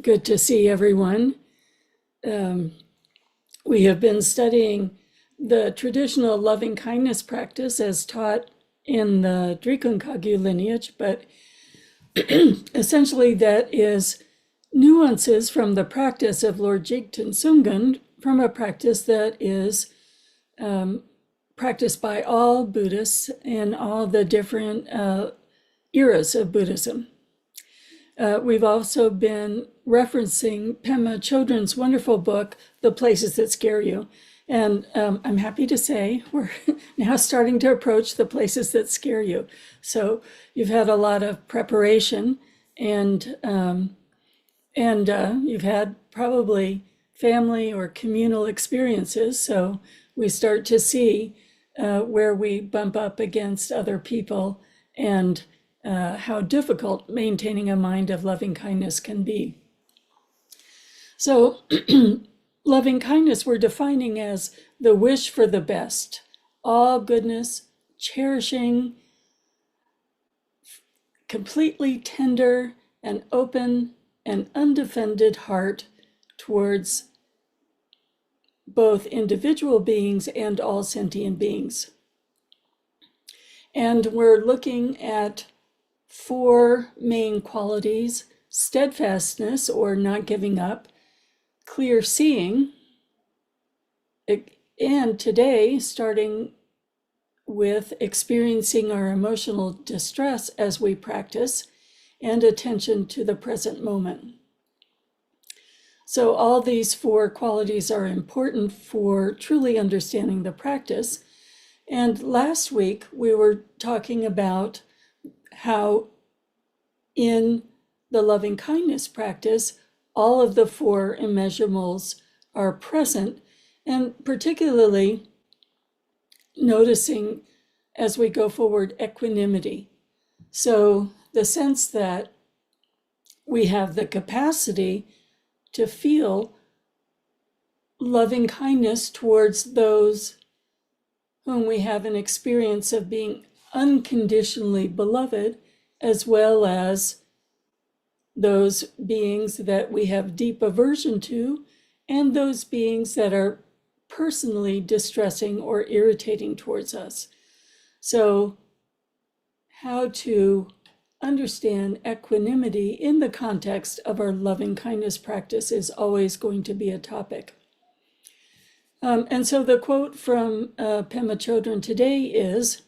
Good to see everyone. We have been studying the traditional loving kindness practice as taught in the Drikung Kagyu lineage, but essentially that is nuances from the practice of Lord Jigten Sungön, from a practice that is practiced by all Buddhists in all the different eras of Buddhism. We've also been referencing Pema Chodron's wonderful book, The Places That Scare You. And I'm happy to say we're now starting to approach the places that scare you. So you've had a lot of preparation and you've had probably family or communal experiences. So we start to see where we bump up against other people and how difficult maintaining a mind of loving kindness can be. So loving kindness we're defining as the wish for the best, all goodness, cherishing, completely tender and open and undefended heart towards both individual beings and all sentient beings. And we're looking at four main qualities: steadfastness, or not giving up, clear seeing, and today, starting with experiencing our emotional distress as we practice, and attention to the present moment. So all these four qualities are important for truly understanding the practice. And last week, we were talking about how in the loving kindness practice, all of the four immeasurables are present, and particularly noticing as we go forward equanimity. So the sense that we have the capacity to feel loving kindness towards those whom we have an experience of being unconditionally beloved, as well as those beings that we have deep aversion to, and those beings that are personally distressing or irritating towards us. So, how to understand equanimity in the context of our loving kindness practice is always going to be a topic. And so the quote from Pema Chodron today is,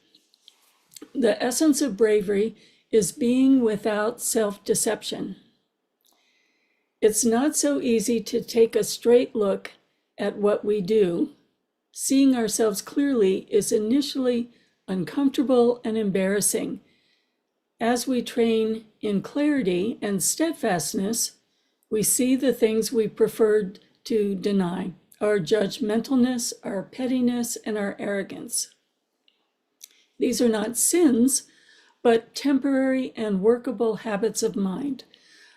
"The essence of bravery is being without self-deception. It's not so easy to take a straight look at what we do. Seeing ourselves clearly is initially uncomfortable and embarrassing. As we train in clarity and steadfastness, we see the things we preferred to deny: our judgmentalness, our pettiness, and our arrogance. These are not sins, but temporary and workable habits of mind.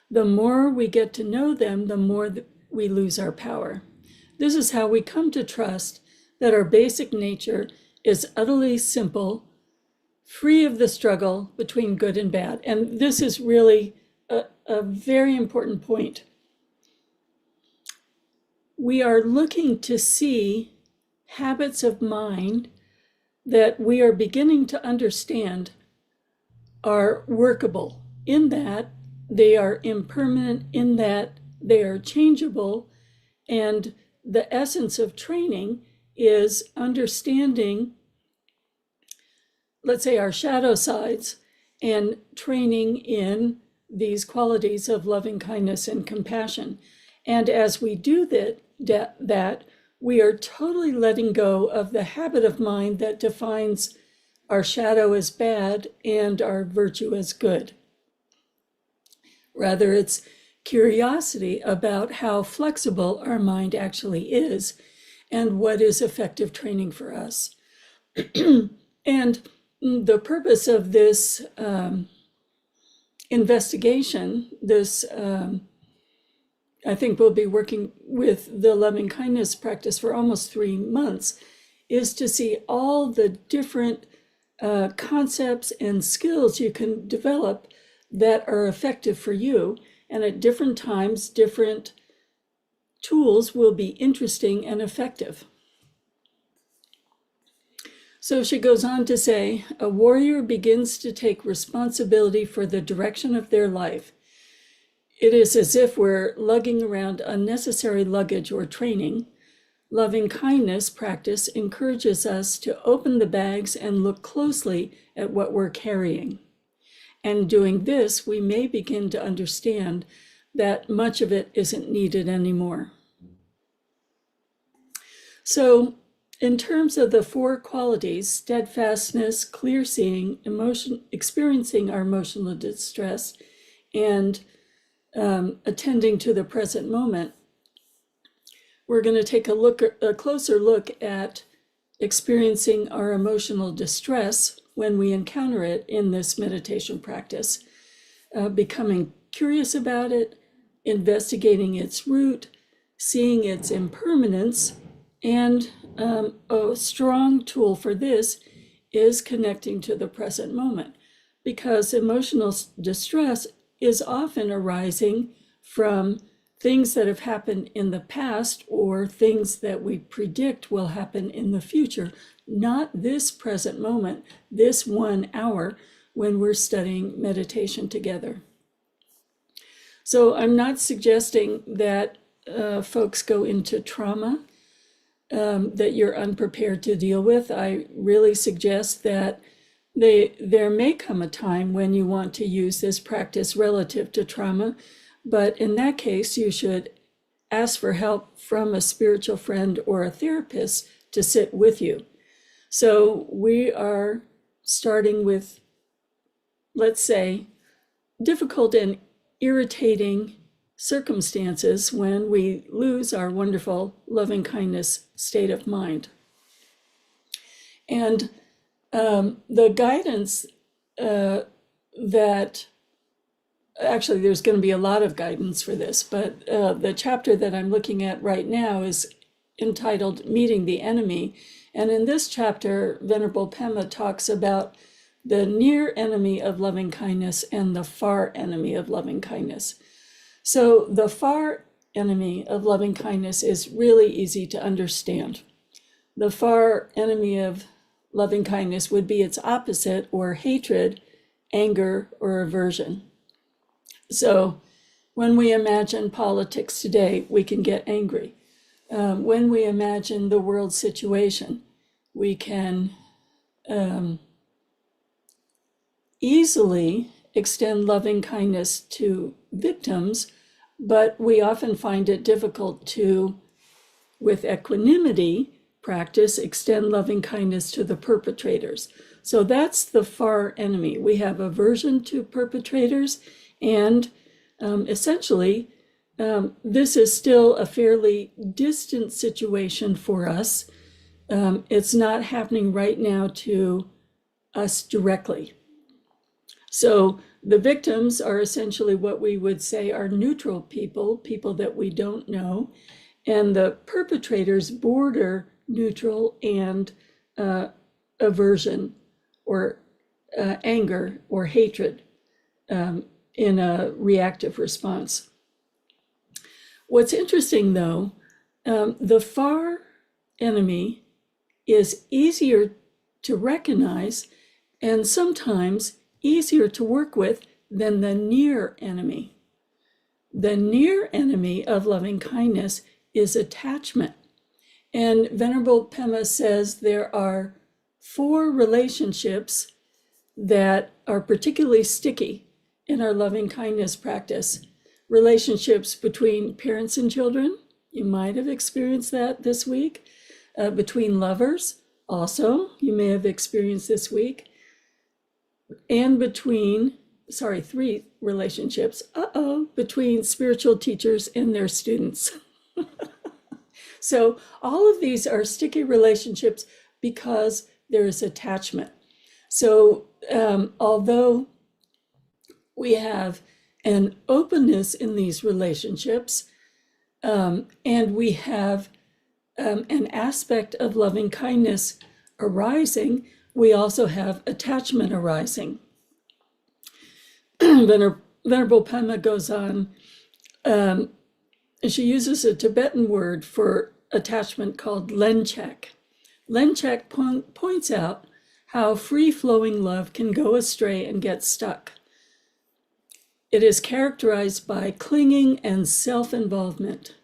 The more we get to know them, the more we lose our power. This is how we come to trust that our basic nature is utterly simple, free of the struggle between good and bad." And this is really a very important point. We are looking to see habits of mind that we are beginning to understand are workable, in that they are impermanent, in that they are changeable. And the essence of training is understanding, let's say, our shadow sides, and training in these qualities of loving kindness and compassion. And as we do that, we are totally letting go of the habit of mind that defines our shadow as bad and our virtue as good. Rather, it's curiosity about how flexible our mind actually is and what is effective training for us. And the purpose of this investigation, I think we'll be working with the loving kindness practice for almost 3 months, is to see all the different concepts and skills you can develop that are effective for you, and at different times, different tools will be interesting and effective. So she goes on to say, a warrior begins to take responsibility for the direction of their life. It is as if we're lugging around unnecessary luggage or training. Loving kindness practice encourages us to open the bags and look closely at what we're carrying. And doing this, we may begin to understand that much of it isn't needed anymore. So, in terms of the four qualities, steadfastness, clear seeing, experiencing our emotional distress, and attending to the present moment, we're going to take a closer look at experiencing our emotional distress when we encounter it in this meditation practice, becoming curious about it, investigating its root, seeing its impermanence, and a strong tool for this is connecting to the present moment, because emotional distress is often arising from things that have happened in the past or things that we predict will happen in the future, not this present moment, this 1 hour when we're studying meditation together. So I'm not suggesting that folks go into trauma that you're unprepared to deal with. I really suggest that there may come a time when you want to use this practice relative to trauma, but in that case, you should ask for help from a spiritual friend or a therapist to sit with you. So we are starting with, let's say, difficult and irritating circumstances when we lose our wonderful loving kindness state of mind. And the guidance that actually there's going to be a lot of guidance for this, but the chapter that I'm looking at right now is entitled Meeting the Enemy. And in this chapter, Venerable Pema talks about the near enemy of loving kindness and the far enemy of loving kindness. So the far enemy of loving kindness is really easy to understand. The far enemy of loving kindness would be its opposite, or hatred, anger, or aversion. So when we imagine politics today, we can get angry. When we imagine the world situation, we can easily extend loving kindness to victims, but we often find it difficult to, with equanimity practice, extend loving kindness to the perpetrators. So that's the far enemy. We have aversion to perpetrators, and essentially, this is still a fairly distant situation for us. It's not happening right now to us directly. So the victims are essentially what we would say are neutral people, people that we don't know, and the perpetrators border neutral and aversion or anger or hatred in a reactive response. What's interesting, though, the far enemy is easier to recognize and sometimes easier to work with than the near enemy. The near enemy of loving kindness is attachment. And Venerable Pema says there are 4 relationships that are particularly sticky in our loving kindness practice. Relationships between parents and children, you might have experienced that this week. Between lovers, also, you may have experienced this week. And between, 3 relationships, between spiritual teachers and their students. So all of these are sticky relationships because there is attachment. So although we have an openness in these relationships, and we have an aspect of loving kindness arising, we also have attachment arising. Venerable Pema goes on, and she uses a Tibetan word for attachment called lenchek. Lenchek points out how free-flowing love can go astray and get stuck. It is characterized by clinging and self-involvement.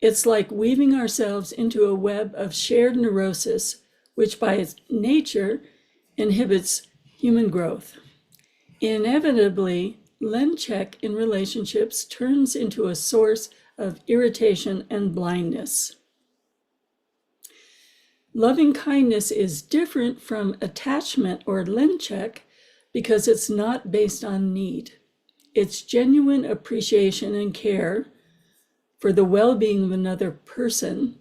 It's like weaving ourselves into a web of shared neurosis, which by its nature inhibits human growth. Inevitably, lenchek in relationships turns into a source of irritation and blindness. Loving kindness is different from attachment or lenchek because it's not based on need. It's genuine appreciation and care for the well-being of another person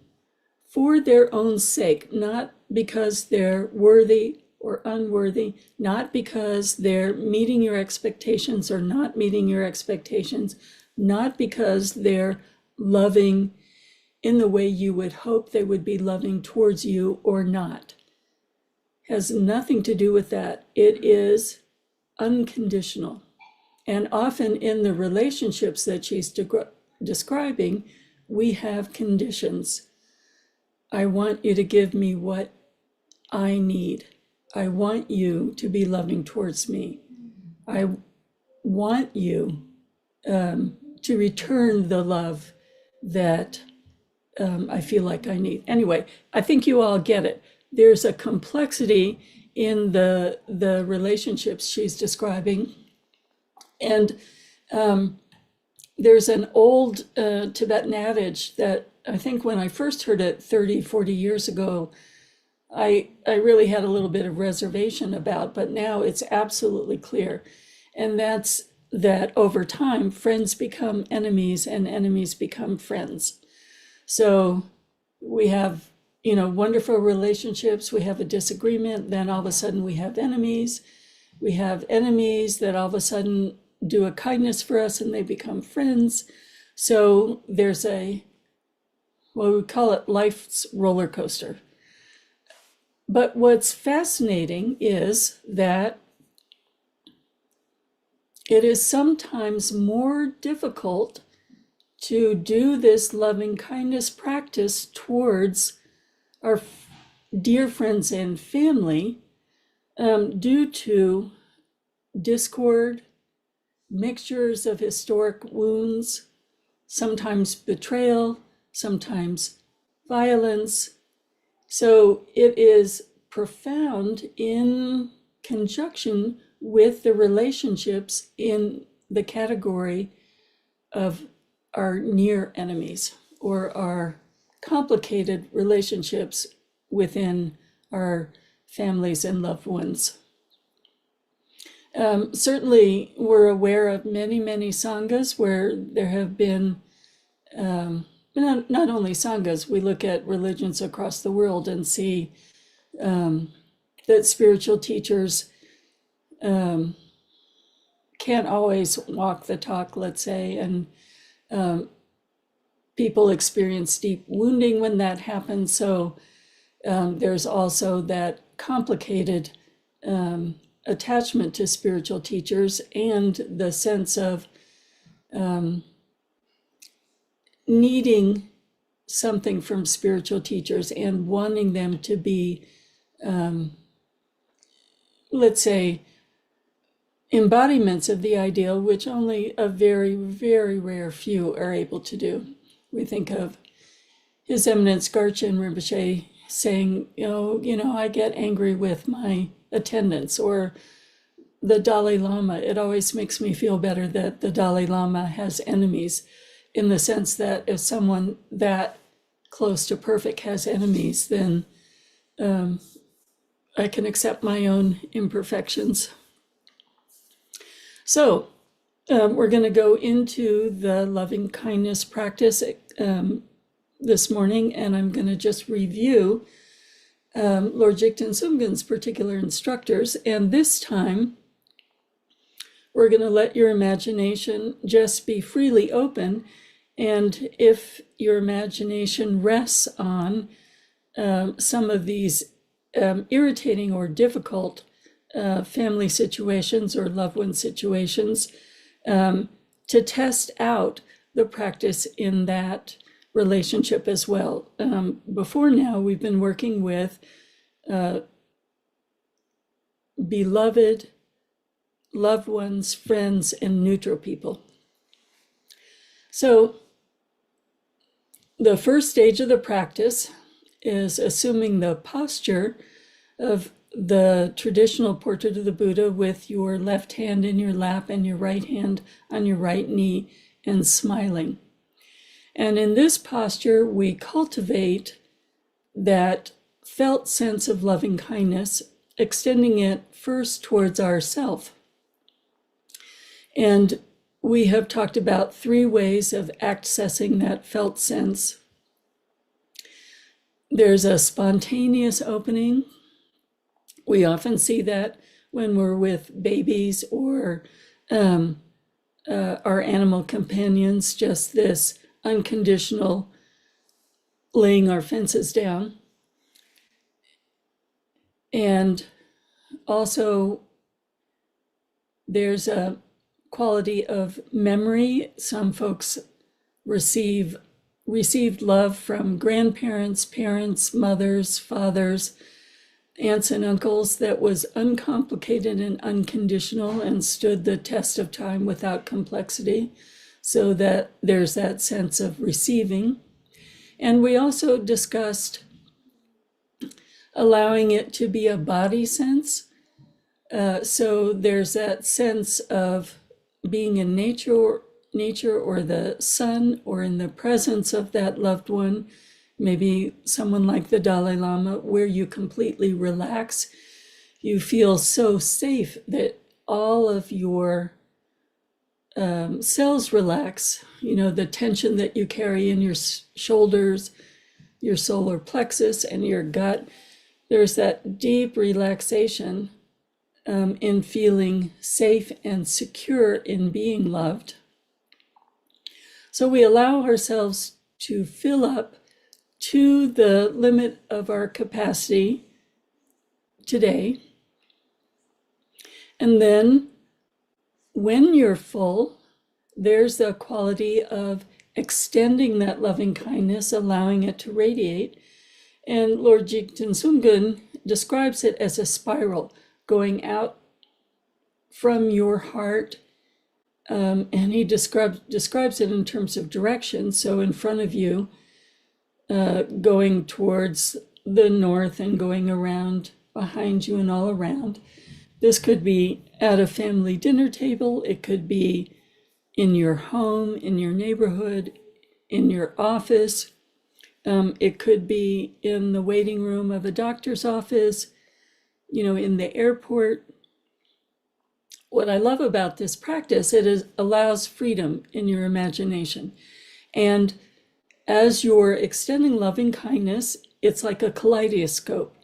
for their own sake, not because they're worthy or unworthy, not because they're meeting your expectations or not meeting your expectations, not because they're loving in the way you would hope they would be loving towards you or not. Has nothing to do with that. It is unconditional. And often in the relationships that she's describing, we have conditions. I want you to give me what I need. I want you to be loving towards me. I want you to return the love that I feel like I need. Anyway, I think you all get it. There's a complexity in the relationships she's describing. And there's an old Tibetan adage that I think when I first heard it 30, 40 years ago, I really had a little bit of reservation about, but now it's absolutely clear. And that's that over time, friends become enemies and enemies become friends. So we have, wonderful relationships, we have a disagreement, then all of a sudden we have enemies. We have enemies that all of a sudden do a kindness for us and they become friends. So there's what we call it life's roller coaster. But what's fascinating is that it is sometimes more difficult to do this loving kindness practice towards our dear friends and family due to discord, mixtures of historic wounds, sometimes betrayal, sometimes violence. So it is profound in conjunction with the relationships in the category of our near enemies or our complicated relationships within our families and loved ones. Certainly, we're aware of many, many sanghas where there have been, not only sanghas, we look at religions across the world and see that spiritual teachers can't always walk the talk, let's say, and people experience deep wounding when that happens. So there's also that complicated attachment to spiritual teachers and the sense of needing something from spiritual teachers and wanting them to be, let's say, embodiments of the ideal, which only a very, very rare few are able to do. We think of His Eminence Garchen Rinpoche saying, I get angry with my attendants, or the Dalai Lama. It always makes me feel better that the Dalai Lama has enemies, in the sense that if someone that close to perfect has enemies, then I can accept my own imperfections. So we're going to go into the loving kindness practice this morning, and I'm going to just review Lord Jigten Sumgön's particular instructors. And this time, we're going to let your imagination just be freely open. And if your imagination rests on some of these irritating or difficult family situations or loved one situations, to test out the practice in that relationship as well. Before now, we've been working with beloved, loved ones, friends, and neutral people. So the first stage of the practice is assuming the posture of the traditional portrait of the Buddha with your left hand in your lap and your right hand on your right knee and smiling. And in this posture, we cultivate that felt sense of loving kindness, extending it first towards ourself. And we have talked about 3 ways of accessing that felt sense. There's a spontaneous opening. We often see that when we're with babies or our animal companions, just this unconditional laying our fences down. And also, there's a quality of memory. Some folks received love from grandparents, parents, mothers, fathers, aunts and uncles that was uncomplicated and unconditional and stood the test of time without complexity, so that there's that sense of receiving. And we also discussed allowing it to be a body sense. So there's that sense of being in nature or the sun or in the presence of that loved one, maybe someone like the Dalai Lama, where you completely relax. You feel so safe that all of your cells relax. You know, the tension that you carry in your shoulders, your solar plexus, and your gut. There's that deep relaxation in feeling safe and secure in being loved. So we allow ourselves to fill up to the limit of our capacity today. And then when you're full, there's the quality of extending that loving kindness, allowing it to radiate. And Lord Jigten Sumgön describes it as a spiral going out from your heart. And he describes it in terms of direction. So in front of you, going towards the north and going around behind you and all around. This could be at a family dinner table. It could be in your home, in your neighborhood, in your office. It could be in the waiting room of a doctor's office, you know, in the airport. What I love about this practice, allows freedom in your imagination. And as you're extending loving kindness, it's like a kaleidoscope.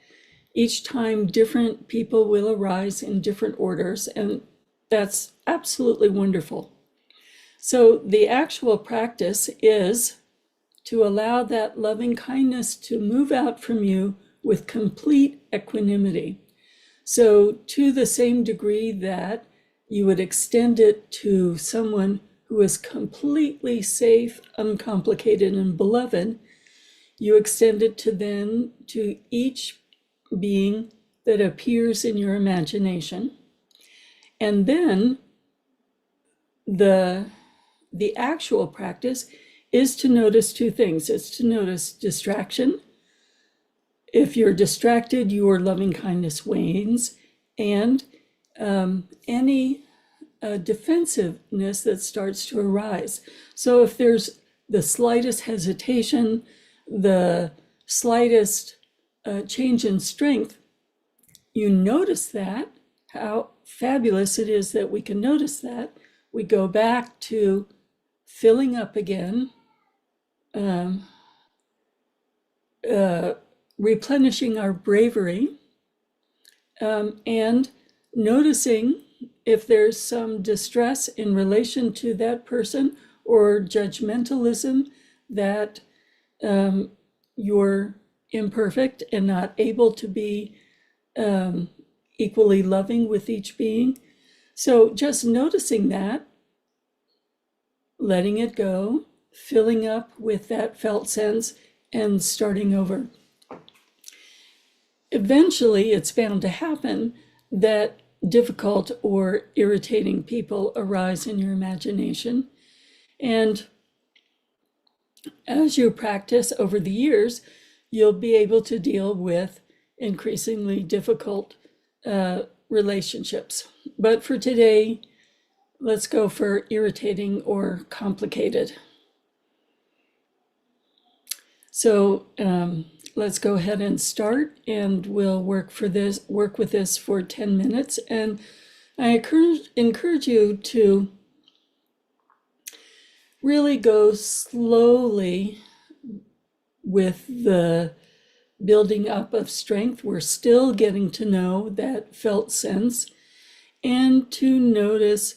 Each time different people will arise in different orders, and that's absolutely wonderful. So the actual practice is to allow that loving kindness to move out from you with complete equanimity. So to the same degree that you would extend it to someone who is completely safe, uncomplicated, and beloved, you extend it to each being that appears in your imagination. And then the actual practice is to notice 2 things. It's to notice distraction. If you're distracted, your loving kindness wanes, and any defensiveness that starts to arise. So if there's the slightest hesitation, the slightest change in strength, you notice that, how fabulous it is that we can notice that. We go back to filling up again, replenishing our bravery, and noticing if there's some distress in relation to that person or judgmentalism that you're imperfect and not able to be equally loving with each being. So just noticing that letting it go, filling up with that felt sense, and starting over. Eventually, it's bound to happen that difficult or irritating people arise in your imagination. And as you practice over the years, you'll be able to deal with increasingly difficult relationships. But for today, let's go for irritating or complicated. So let's go ahead and start, and we'll work with this for 10 minutes. And I encourage you to really go slowly with the building up of strength. We're still getting to know that felt sense, and to notice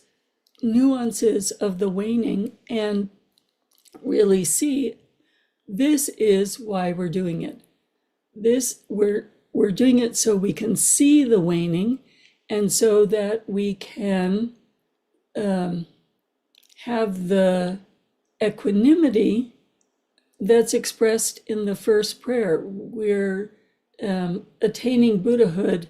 nuances of the waning and really see this is why we're doing it. We're doing it so we can see the waning, and so that we can have the equanimity that's expressed in the first prayer. We're attaining Buddhahood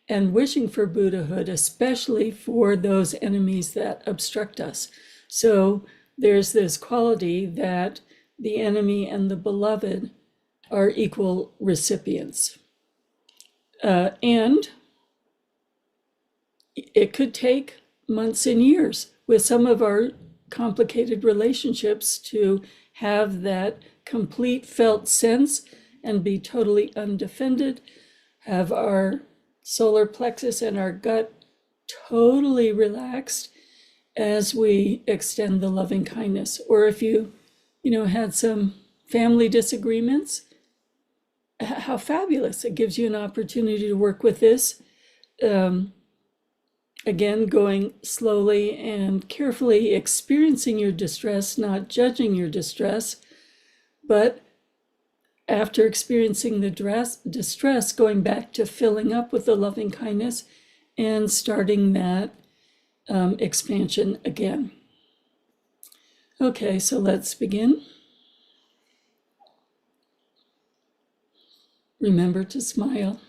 and wishing for Buddhahood, especially for those enemies that obstruct us. So there's this quality that the enemy and the beloved are equal recipients. And it could take months and years with some of our complicated relationships to have that complete felt sense and be totally undefended, have our solar plexus and our gut totally relaxed as we extend the loving kindness. Or if you had some family disagreements, how fabulous. It gives you an opportunity to work with this. Again, going slowly and carefully, experiencing your distress, not judging your distress, but after experiencing the distress, going back to filling up with the loving kindness and starting that expansion again. Okay, so let's begin. Remember to smile.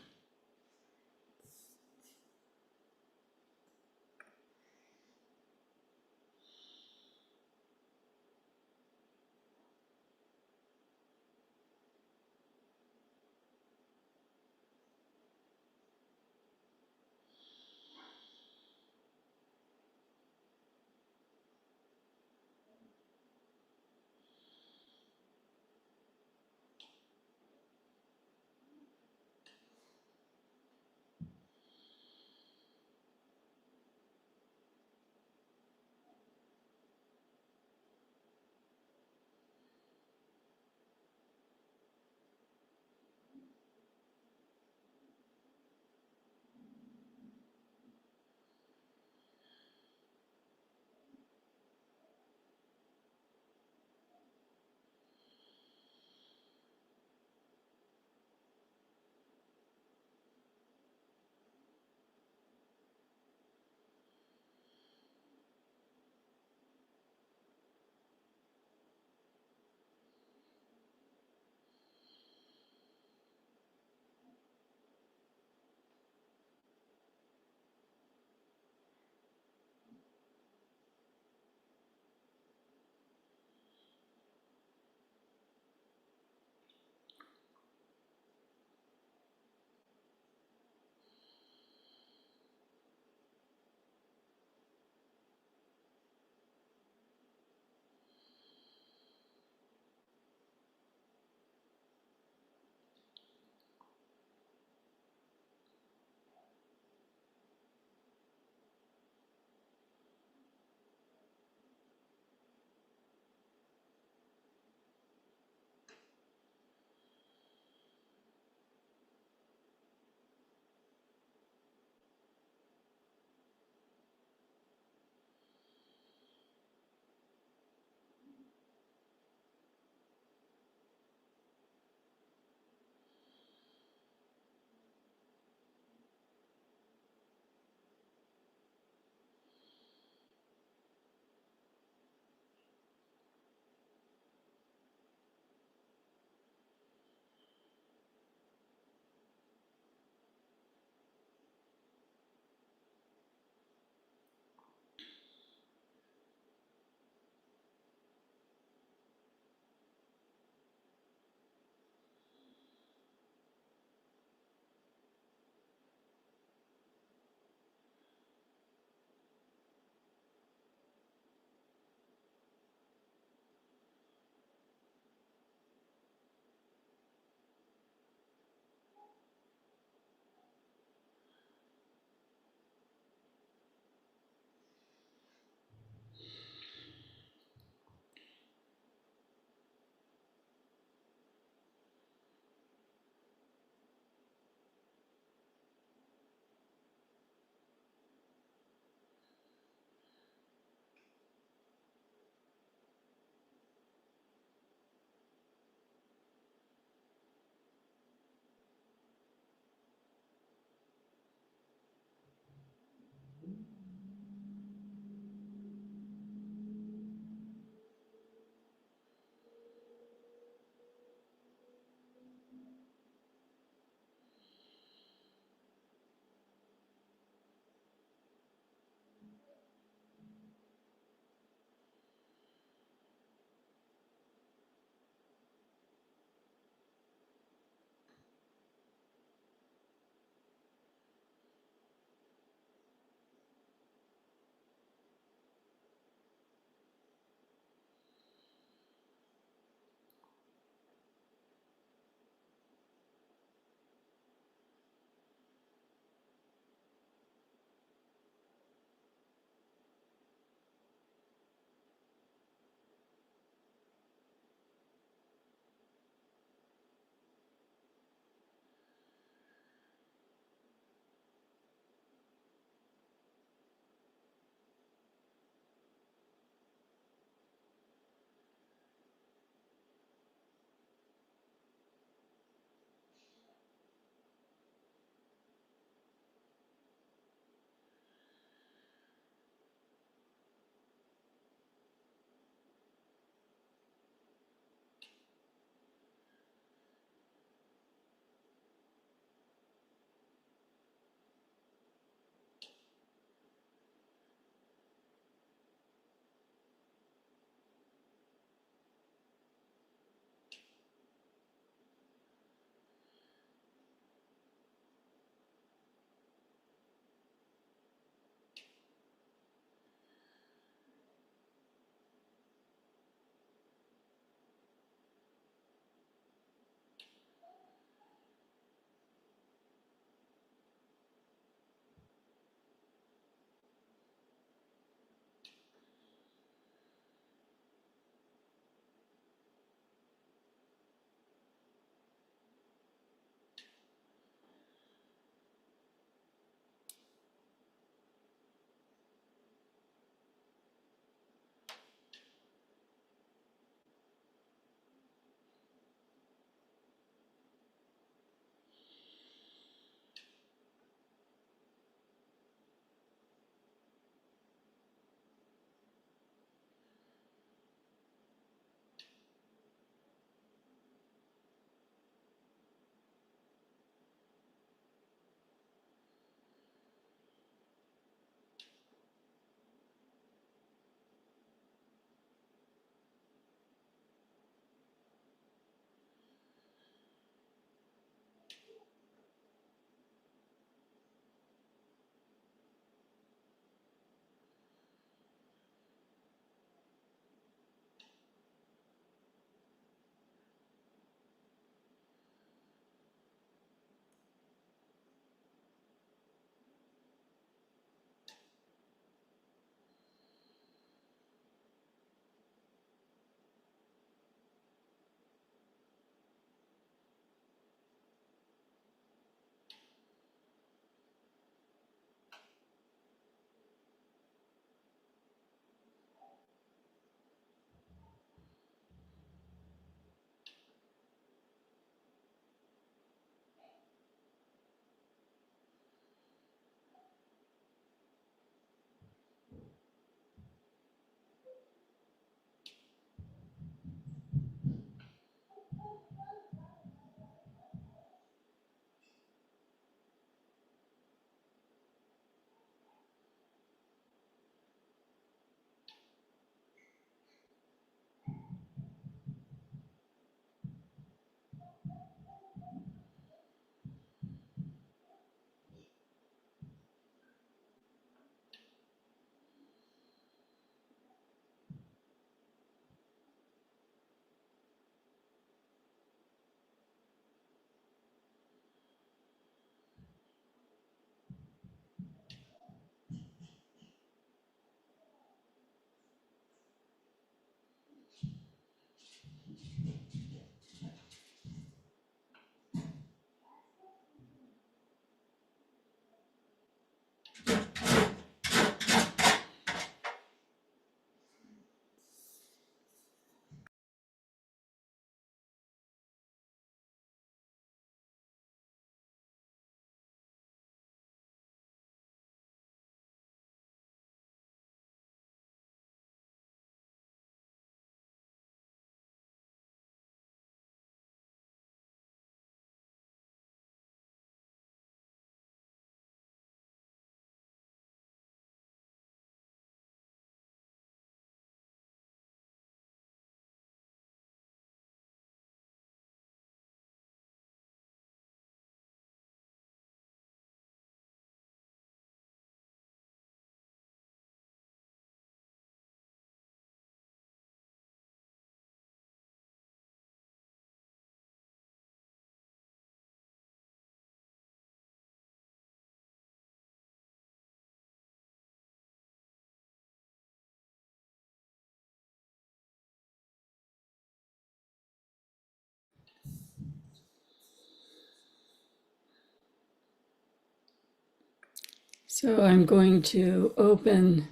So I'm going to open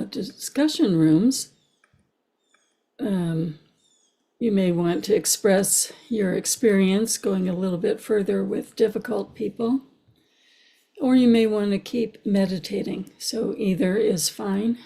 discussion rooms. You may want to express your experience going a little bit further with difficult people, or you may want to keep meditating. So either is fine.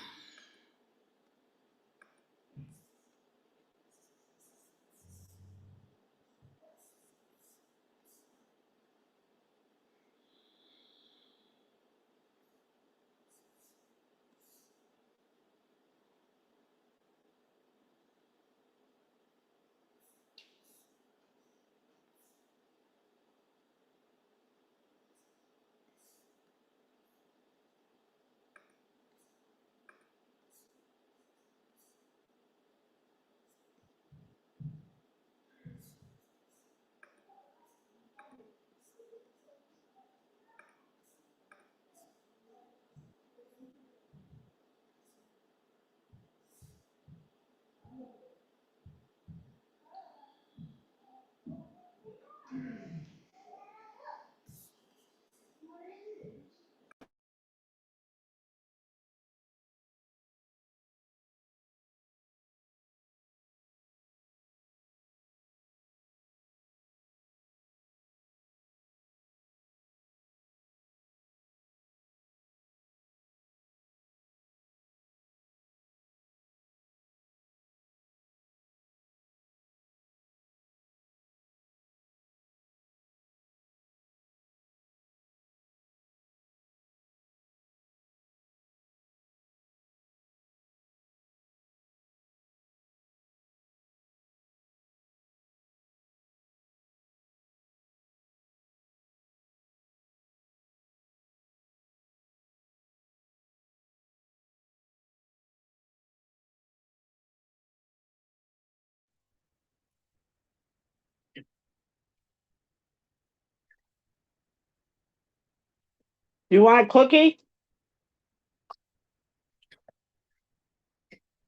You want a cookie?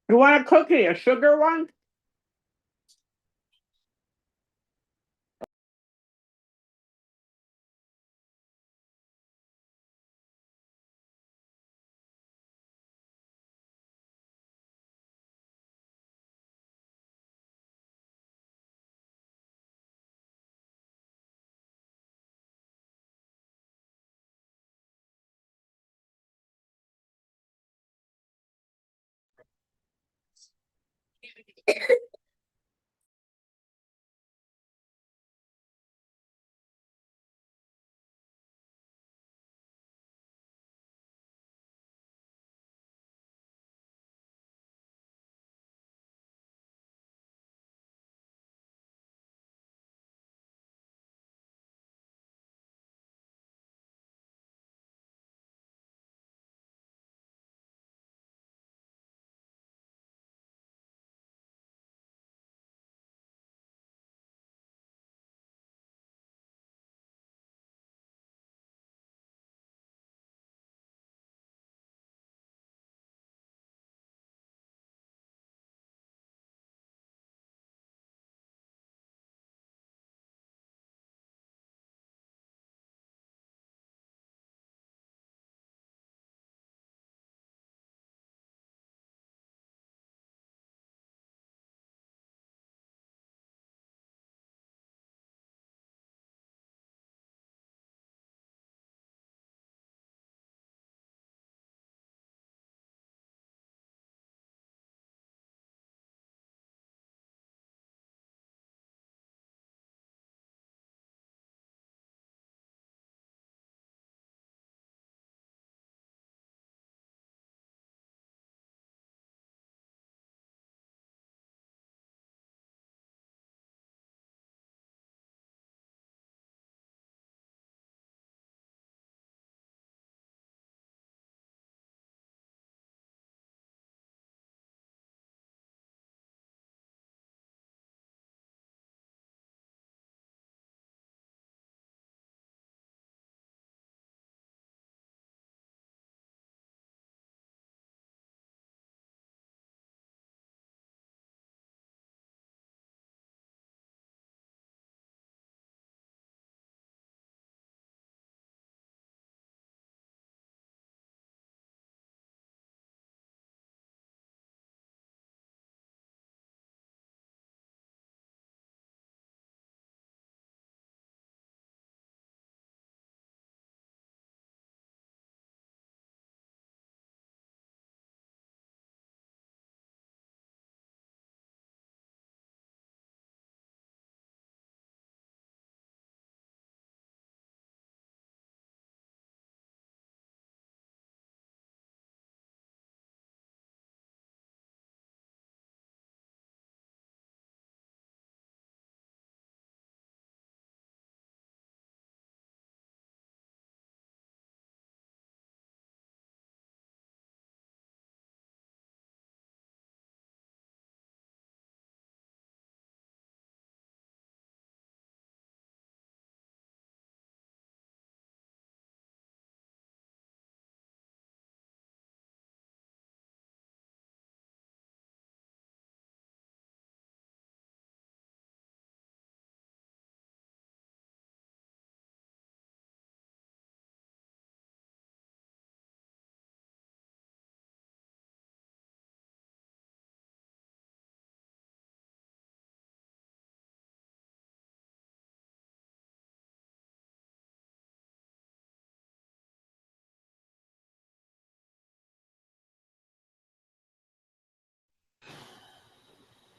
You want a cookie, a sugar one?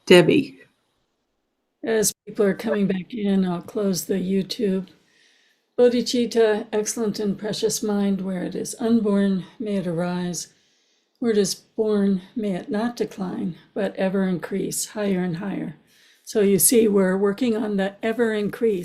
Debbie. As people are coming back in, I'll close the YouTube. Bodhicitta, excellent and precious mind, where it is unborn, may it arise. Where it is born, may it not decline, but ever increase higher and higher. So you see, we're working on the ever increase.